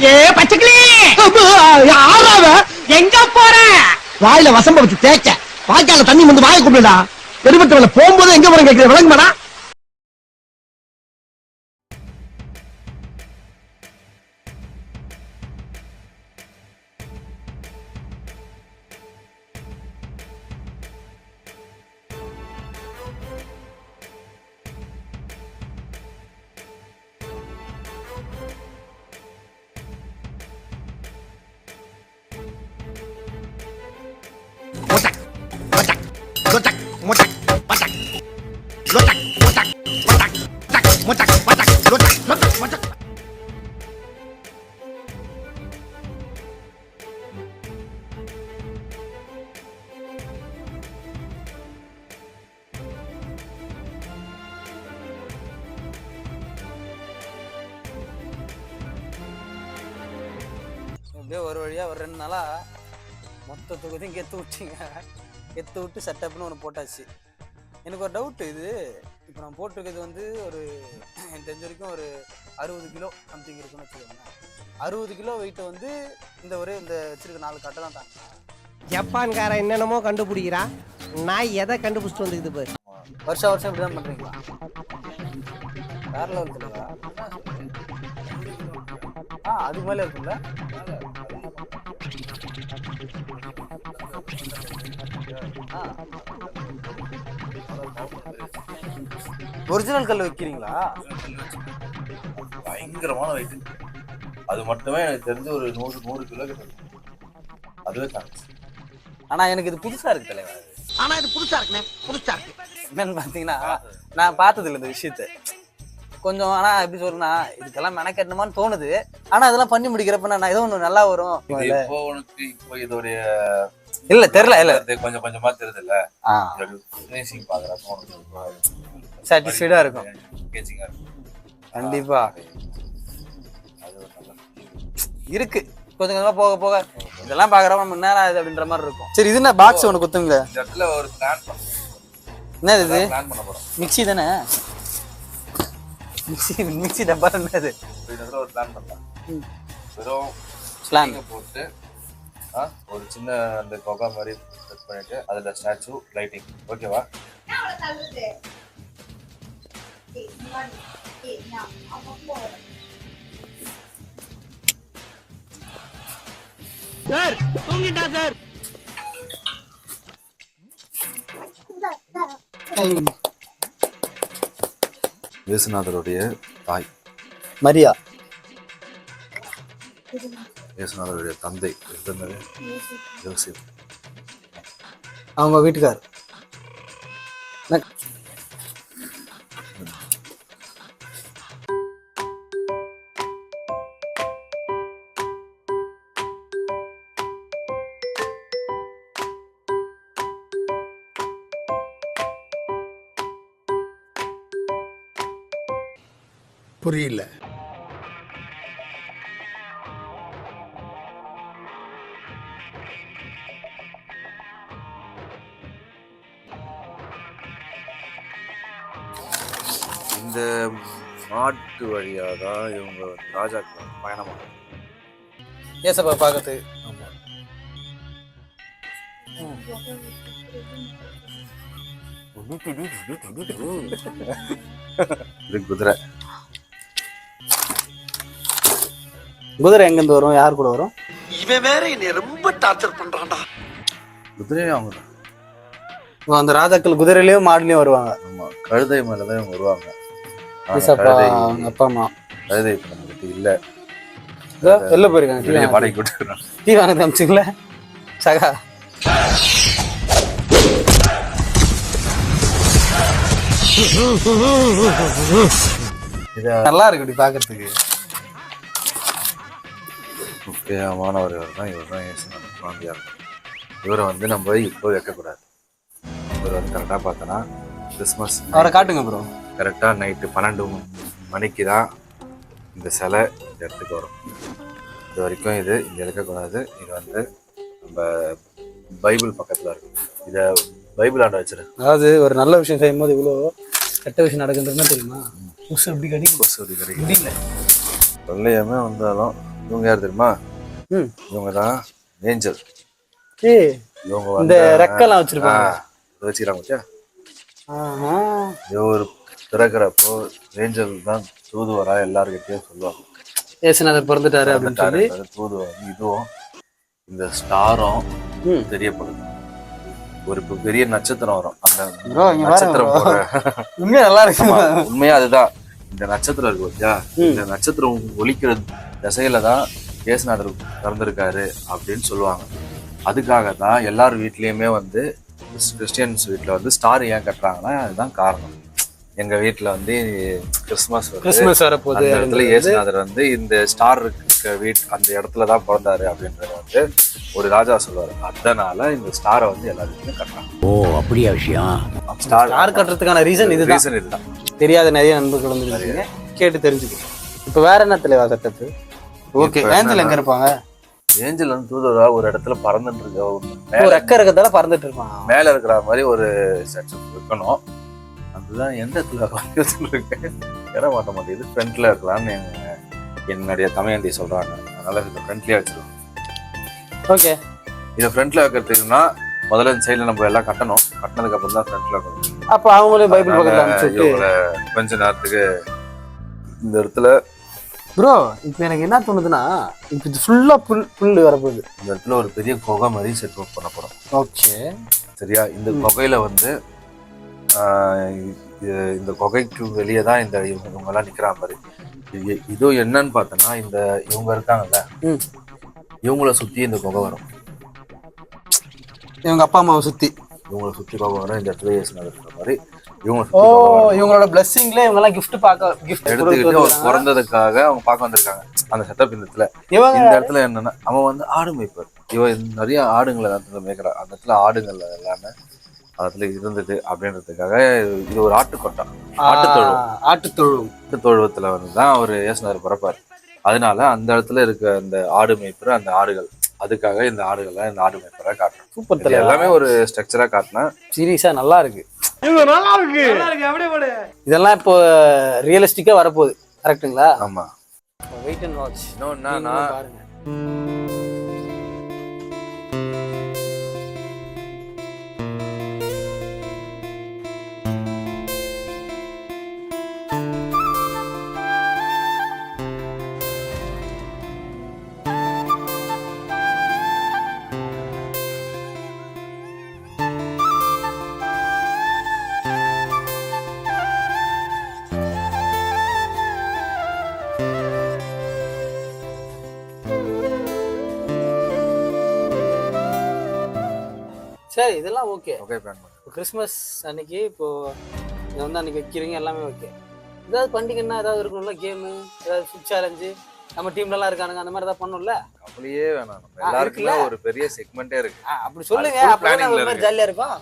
ஏ பச்சைக்கிளி யாராவ எங்க போற? வாயில வசம்ப வச்சு தேய்க்க வாய்க்கால தண்ணி வந்து வாயை கூப்பிடுடா. எடுபட்டவள போகும்போது எங்க போற கேட்கிற விளங்குமாடா? அப்படியே ஒரு வழியாக ஒரு 2 நாளாக மொத்த தொகுதியும் கெத்து விட்டீங்க. கெத்து விட்டு செட்டப்னு ஒன்று போட்டாச்சு. எனக்கு ஒரு டவுட்டு, இது இப்போ நான் போட்டிருக்கிறது வந்து ஒரு எனக்கு தெரிஞ்ச வரைக்கும் ஒரு 60 கிலோ சம்திங் இருக்குன்னு வச்சுக்கோங்க. 60 கிலோ வெயிட்டை வந்து இந்த வச்சிருக்க 4 கட்டை தான் தாங்க. ஜப்பான்கார என்னென்னமோ கண்டுபிடிக்கிறா, நான் எதை கண்டுபிடிச்சிட்டு வந்துக்குது இப்போ. வருஷம் இப்படி தான் பண்ணுறீங்களா? வேற லெவல் தெரியல. அது மேலே இருக்குல்ல. ஒரிஜினல் கல் வைக்கிறீங்களா? பயங்கரமான வெயிட். அது மட்டுமே எனக்கு தெரிஞ்சு ஒரு 100 கிலோ கிட்ட. அதுவே தாங்க. ஆனா எனக்கு இது புதுசா இருக்கு தலைவர். ஆனா இது புதுசா இருக்குண்ணே, புதுசா இருக்கு. என்னன்னு பாத்தீங்கன்னா நான் பார்த்தது இல்லை இந்த விஷயத்த. கொஞ்சம் ஆனா எப்படி சொல்றேன்னா, இதுக்கெல்லாம் மெனக்கட்டணுமான்னு தோணுது. ஆனா அதெல்லாம் பண்ணி முடிக்கிறப்ப நான் ஏதோ ஒண்ணு நல்லா வரும். இப்போ இதோடைய இல்ல தெரியல, இல்ல கொஞ்சம் கொஞ்சமா தெரியுது இல்ல. ஃபினிஷிங் பாக்குறப்ப சாட்டிஸ்ஃபைடா இருக்கும். கண்டிப்பா இருக்கு. கொஞ்சம் கொஞ்சமா போக போக இதெல்லாம் பாக்குறப்ப நம்ம நேரம் ஆகுது அப்படின்ற மாதிரி இருக்கும். சரி, இது என்ன பாக்ஸ் ஒண்ணு குத்துங்க. இந்த இடத்துல ஒரு பிளான் பண்ணோம். என்னது இது? பிளான் பண்ண போறோம். மிக்ஸி தானே? மிக்ஸி டப்பா என்னது? இதுல ஒரு பிளான் பண்ணலாம். வெறும் பிளான் போட்டு ஒரு சின்ன அந்த கொகா மாதிரி செட் பண்ணிட்டு அதுல ஸ்டாச்சு லைட்டிங். ஓகேவா? சார் தூங்கிட்டா சார். இயேசுநாதருடைய தாய் மரியா. இயேசுநாதருடைய தந்தை யோசேப். அவங்க வீட்டுக்கார் புரியல. இந்த நாட்டு வழியாக தான் இவங்க ராஜாக்கள் பயணமாக ஏசப்பா பார்க்கறது. இது குதிரை. குதிரை எங்கிருந்து வரும்? யார் கூட வரும்? இவன் வேற என்னை ரொம்ப டார்ச்சர் பண்றான்டா. குதிரையே அவங்க தான். அந்த ராஜாக்கள் குதிரையிலயும் மாடுலயும் வருவாங்க. ஆமா, கழுதை மேலதான் இவங்க வருவாங்க. அப்பா அம்மா கழுதை இப்ப நம்ம கிட்ட இல்ல. வெளில போயிருக்காங்க. பாடைக்கு விட்டுருக்காங்க. டீ வாங்க அமிச்சுங்கள சகா. நல்லா இருக்கு இப்படி பாக்குறதுக்கு. முக்கியமானவர் தான் இவர் தான் குழந்தையா இருக்கும். இவரை வந்து நம்ம இப்போ வைக்கக்கூடாது. இவர் வந்து கரெக்டாக பார்த்தோன்னா கிறிஸ்மஸ் அவரை காட்டுங்க ப்ரோ. கரெக்டாக நைட்டு 12 மணிக்கு தான் இந்த சிலை இந்த இடத்துக்கு வரும். இது வரைக்கும் இது இங்கே இருக்கக்கூடாது. இது வந்து நம்ம பைபிள் பக்கத்தில் இருக்கும். இதை பைபிள் ஆண்ட வச்சிரு. அதாவது ஒரு நல்ல விஷயம் செய்யும் போது இவ்வளோ கெட்ட விஷயம் நடக்குதுன்னா தெரியுமா? கொசு எப்படி கிடைக்கும்? கொசு அப்படி கிடைக்கும். தொல்லையாமே வந்தாலும் இவங்க யார் தெரியுமா? ம். இவங்க தான் ஏஞ்சல். ஏய், இவங்க இந்த வந்து ரெக்கெல்லாம் வச்சிருப்பாங்க. வச்சுக்கிறாங்க வச்சா ஆஹா. இவர் பிறக்கிறப்போ ஏஞ்சல் தான் தூதுவரா எல்லாருக்கிட்டையும் சொல்லுவாங்க. ஏசுநாதர் பிறந்துட்டாரு அப்படின்னு சொல்லி. தூதுவர் இதுவும் இந்த ஸ்டாரும் ம். தெரியப்படுது. ஒரு பெரிய நட்சத்திரம் வரும். அந்த bro, இங்க நட்சத்திரம் பாருங்க போற உண்மையா நல்லா இருக்கு. உண்மையா அதுதான். இந்த நட்சத்திரம் இருக்கு பாத்தியா, இந்த நட்சத்திரம் ஒலிக்கிற திசையில தான் இயேசுநாதர் பிறந்திருக்காரு அப்படின்னு சொல்லுவாங்க. அதுக்காக தான் எல்லார் வீட்லயுமே வந்து கிறிஸ்டியன்ஸ் வீட்டுல வந்து ஸ்டார் ஏன் கட்டுறாங்கன்னா அதுதான் காரணம். எங்க வீட்டுல வந்து கிறிஸ்துமஸ் வரப்போகுது. அந்த இடத்துல இயேசுநாதர் வந்து இந்த ஸ்டார் இருக்க அந்த இடத்துலதான் பிறந்தாரு அப்படின்றத வந்து ஒரு ராஜா சொல்லுவாரு. அதனால இந்த ஸ்டாரை வந்து எல்லா வீட்லயும் கட்டுறாங்க. ஓ அப்படியா விஷயம்? ஸ்டார் கட்டுறதுக்கான ரீசன் இதுதான். தெரியாத நிறைய நண்பர்கள் வந்து கேட்டு தெரிஞ்சுக்கணும். இப்ப வேற என்ன தலைவா கட்டது? ஓகே, ஏஞ்சல் எங்க இருப்பாங்க? ஏஞ்சல் வந்து தூதுவரா ஒரு இடத்துல பறந்துட்டு இருக்க, ஒரு ரெக்க இருக்கிறதால பறந்துட்டு இருப்பான். மேல இருக்கிற மாதிரி ஒரு செக்ஷன் இருக்கணும். அதுதான் எந்த இடத்துல இருக்கு ஏற மாட்ட மாட்டேங்குது. ஃப்ரண்ட்ல இருக்கலாம்னு என்னுடைய தமையந்தி சொல்றாங்க. அதனால இதை ஃப்ரண்ட்லயே வச்சிருக்கோம். ஓகே, இதை ஃப்ரண்ட்ல வைக்கிறதுக்குன்னா முதல்ல இந்த சைட்ல நம்ம எல்லாம் கட்டணும். கட்டினதுக்கு அப்புறம் தான் ஃப்ரண்ட்ல வைக்கணும். அப்ப அவங்களே பைபிள் பக்கத்துல அனுப்பிச்சுட்டு கொஞ்ச நேரத்துக்கு இந்த இடத்துல ப்ரோ இப்போ எனக்கு என்ன தோணுதுன்னா, இப்போ இது ஃபுல்லா புல் வரப்போகுது. இந்த இடத்துல ஒரு பெரிய குகை மாதிரி செட் ஒர்க் பண்ண போறோம். ஓகே சரியா? இந்த குகையில வந்து இந்த குகைக்கு வெளியே தான் இந்த இவங்க எல்லாம் நிக்கிற மாதிரி. இதோ என்னன்னு பார்த்தோன்னா, இந்த இவங்க இருக்காங்கல்ல, இவங்கள சுத்தி இந்த குகை வரும். இவங்க அப்பா அம்மாவை சுத்தி இவங்களை சுத்தி குகை வரும். இந்த இடத்துல இயேசுநாதர் இருக்கிற மாதிரி இவங்களோட பிளெஸிங்ல இவங்க எல்லாம் கிஃப்ட் எடுத்துக்கிட்டு அவர் பிறந்ததுக்காக அவங்க பார்க்க வந்திருக்காங்க. அந்த செட்டப் இந்த இடத்துல இந்த இடத்துல என்னன்னா, அவன் வந்து ஆடு மேய்ப்பார். இவன் நிறைய ஆடுங்களை இடத்துல மேய்க்கிறான். அந்த இடத்துல ஆடுகள் எல்லாமே அதுல இருந்தது அப்படின்றதுக்காக இது ஒரு ஆட்டுக்கொட்டம், ஆட்டு தொழுவத்துல வந்துதான் அவர் இயேசுநாதர் பிறப்பார். அதனால அந்த இடத்துல இருக்க அந்த ஆடு மேய்ப்பர், அந்த ஆடுகள், அதுக்காக இந்த ஆடுகளை இந்த ஆடு மேய்ப்பரை காட்டுறேன். சூப்பர், எல்லாமே ஒரு ஸ்ட்ரக்சரா காட்டினேன். சீரியஸா நல்லா இருக்கு. இதெல்லாம் இப்போ ரியலிஸ்டிக்கா வரப்போகுது. கரெக்ட்டுங்களா? ஆமா. Wait and watch. இன்னொன்னா பாருங்க. சரி, இதெல்லாம் ஓகே. கிறிஸ்மஸ் அன்னைக்கு இப்போ இதை வந்து அன்னைக்கு வைக்கிறீங்க, எல்லாமே ஓகே. ஏதாவது பண்டிகைன்னா ஏதாவது இருக்கணும்ல, கேமு, ஏதாவது ஃபுட் சேலஞ்சு, நம்ம டீம்லலாம் இருக்கானுங்க, அந்த மாதிரி ஏதாவது பண்ணணும்ல. அப்படியே வேணாம், நம்ம எல்லாருக்குமே ஒரு பெரிய செக்மெண்டே இருக்கு. அப்படி சொல்லுங்க, அப்பதான் ஒரு மாதிரி ஜாலியா இருக்கும்.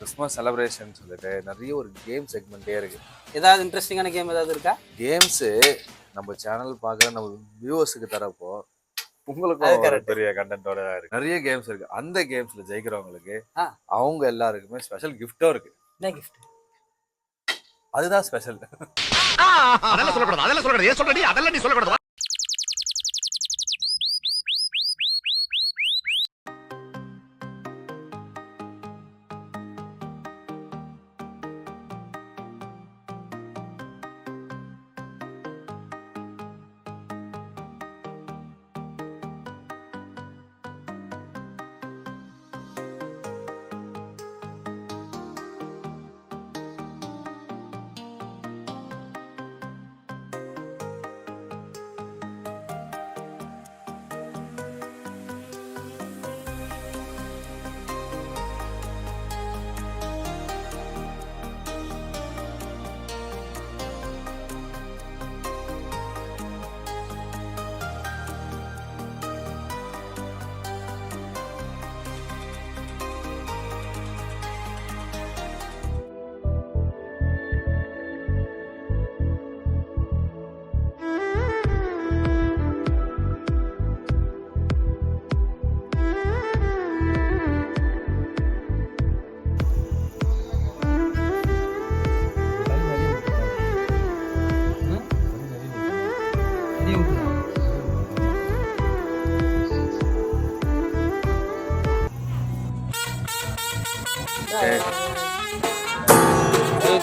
கிறிஸ்மஸ் செலிப்ரேஷன் சொல்லிட்டு நிறைய ஒரு கேம் செக்மெண்டே இருக்கு. ஏதாவது இன்ட்ரெஸ்டிங்கான கேம் ஏதாவது இருக்கா? கேம்ஸ் நம்ம சேனல் பார்க்குற நம்ம வியூவர்ஸுக்கு தரப்போ உங்களுக்கு பெரிய கண்டென்ட்டோட இருக்கு. நிறைய கேம்ஸ் இருக்கு. அந்த கேம்ஸ்ல ஜெயிக்கிறவங்களுக்கு அவங்க எல்லாருக்குமே ஸ்பெஷல் கிஃப்டும் இருக்கு. என்ன கிஃப்ட்? அதுதான் ஸ்பெஷல். அதெல்லாம் சொல்லக்கூடாது, அதெல்லாம் சொல்லக்கூடாது. ஏன் சொல்றடி? அதெல்லாம் நீ சொல்லக்கூடாது.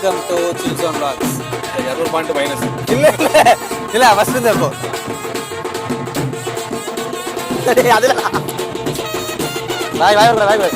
Welcome to chillzone vlogs. 200 point minus. இல்ல இல்ல ஃபர்ஸ்ட் இருந்து போ. அதுல பாய் பாய் பாய் பாய்.